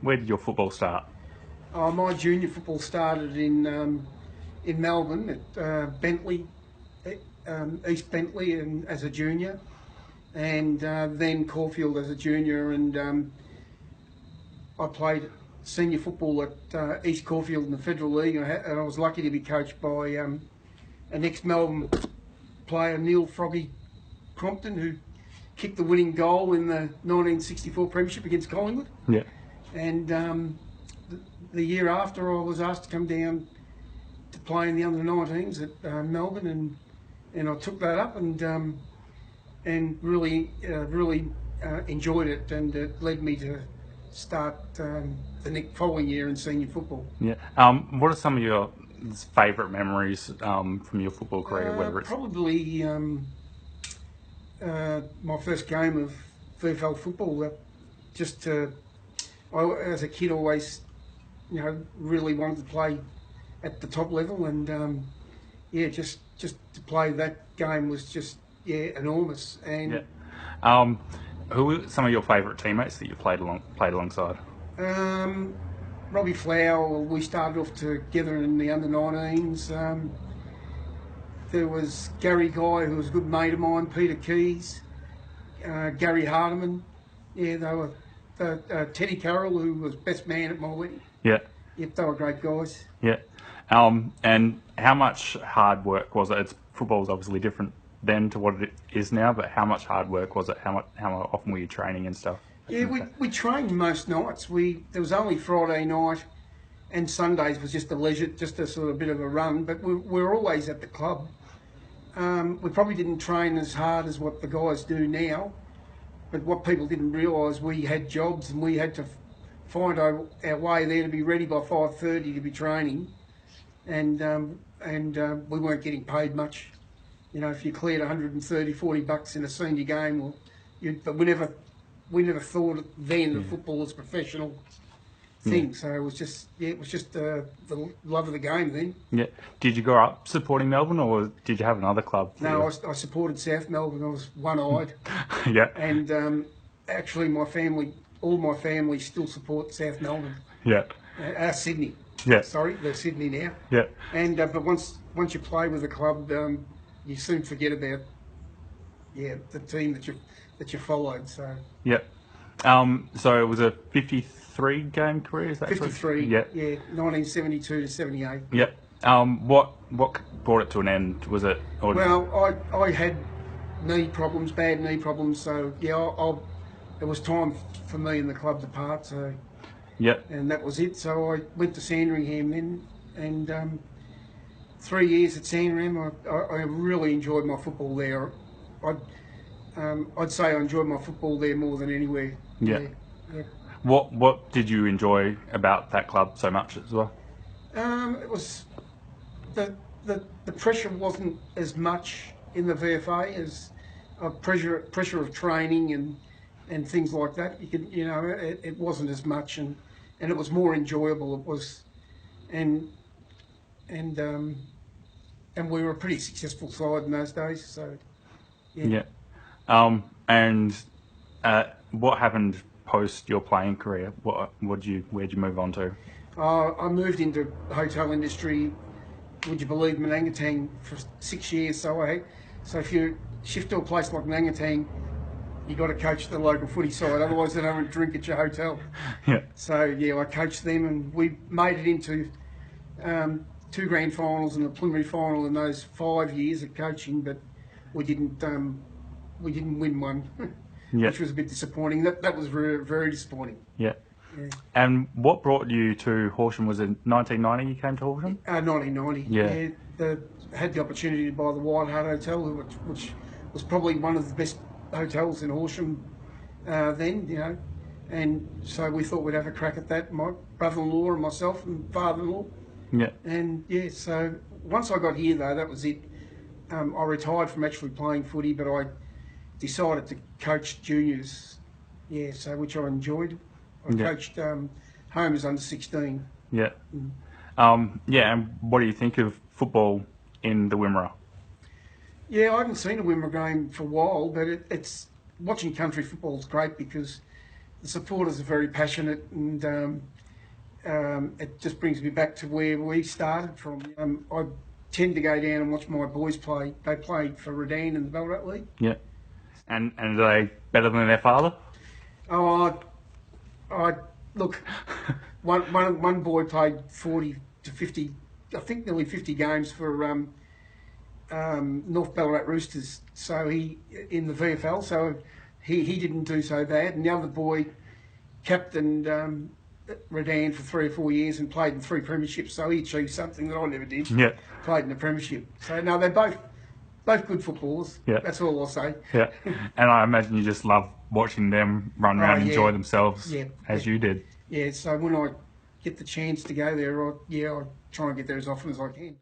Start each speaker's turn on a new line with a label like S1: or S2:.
S1: where did your football start?
S2: My junior football started in Melbourne at Bentley, East Bentley, and as a junior, and then Caulfield as a junior, and I played senior football at East Caulfield in the Federal League, and I was lucky to be coached by an ex-Melbourne player, Neil Froggy Crompton, who kicked the winning goal in the 1964 Premiership against Collingwood.
S1: Yeah.
S2: And the year after, I was asked to come down to play in the under-19s at Melbourne, and I took that up and really enjoyed it, and it led me to start the following year in senior football.
S1: Yeah. What are some of your favourite memories from your football career? Whether it's
S2: probably my first game of VFL football. I, as a kid, always, really wanted to play at the top level, and just to play that game was just enormous. And
S1: who were some of your favourite teammates that you played alongside?
S2: Robbie Flower. We started off together in the under-19s. There was Gary Guy, who was a good mate of mine, Peter Keys, Gary Hardiman. Yeah, they were Teddy Carroll, who was best man at my wedding.
S1: Yeah.
S2: Yep, they were great guys.
S1: Yeah. And how much hard work was it? Football's obviously different then to what it is now, but how much hard work was it? How often were you training and stuff?
S2: Yeah, we trained most nights. There was only Friday night, and Sundays was just a leisure, just a sort of bit of a run. But we were always at the club. We probably didn't train as hard as what the guys do now, but what people didn't realise, we had jobs and we had to find our way there to be ready by 5:30 to be training, and we weren't getting paid much. If you cleared 130, 40 bucks in a senior game, but we never thought then of football as a professional thing.
S1: Yeah.
S2: So it was just the love of the game then.
S1: Yeah. Did you grow up supporting Melbourne, or did you have another club?
S2: No, I supported South Melbourne. I was one-eyed.
S1: Yeah.
S2: And actually, all my family still support South Melbourne.
S1: Yeah.
S2: Sydney.
S1: Yeah.
S2: Sorry, they're Sydney now.
S1: Yeah.
S2: And but once you play with the club, you soon forget about the team that you followed. So.
S1: Yeah. So it was a 53 game career, is that
S2: 53.
S1: Yeah.
S2: Yeah. 1972 to 78.
S1: Yeah. What brought it to an end? Was it?
S2: Well, I had bad knee problems. So it was time for me and the club to part. So.
S1: Yeah.
S2: And that was it. So I went to Sandringham then, and 3 years at Sandringham. I really enjoyed my football there. I'd say I enjoyed my football there more than anywhere.
S1: Yeah.
S2: Yeah.
S1: What did you enjoy about that club so much as well?
S2: It was the pressure wasn't as much in the VFA as pressure of training and things like that. You could, it wasn't as much, and it was more enjoyable. It was, and we were a pretty successful side in those days. So yeah.
S1: And what happened post your playing career? Where'd you move on to?
S2: I moved into the hotel industry. Would you believe, Manangatang for 6 years? So if you shift to a place like Manangatang, you got to coach the local footy side. Otherwise, they don't drink at your hotel.
S1: Yeah.
S2: So I coached them, and we made it into 2 grand finals and a preliminary final in those 5 years of coaching, but we didn't win one, which was a bit disappointing. That was very, very disappointing.
S1: Yeah. And what brought you to Horsham? Was it 1990 you came to Horsham?
S2: 1990.
S1: Yeah.
S2: Had the opportunity to buy the White Hart Hotel, which was probably one of the best hotels in Horsham then, and so we thought we'd have a crack at that. My brother-in-law and myself and father-in-law.
S1: Yeah.
S2: And so once I got here though, that was it. I retired from actually playing footy, but I decided to coach juniors. Yeah, so which I enjoyed. I coached Homes under 16.
S1: Yeah. And what do you think of football in the Wimmera?
S2: Yeah, I haven't seen a Wimmera game for a while, but it's watching country football is great because the supporters are very passionate, and it just brings me back to where we started from. I tend to go down and watch my boys play. They play for Redan in the Ballarat League.
S1: Yeah. And are they better than their father?
S2: Oh, I look. One boy played 40 to 50, I think nearly 50 games for North Ballarat Roosters. So he in the VFL. So he didn't do so bad. And the other boy captained Redan for 3 or 4 years and played in 3 premierships. So he achieved something that I never did.
S1: Yeah.
S2: Played in the premiership. So no, they're both good footballers.
S1: Yeah.
S2: That's all I'll say.
S1: Yeah. And I imagine you just love watching them run around and
S2: yeah.
S1: enjoy themselves
S2: Yeah,
S1: as
S2: yeah.
S1: you did.
S2: Yeah. So when I get the chance to go there, I try and get there as often as I can.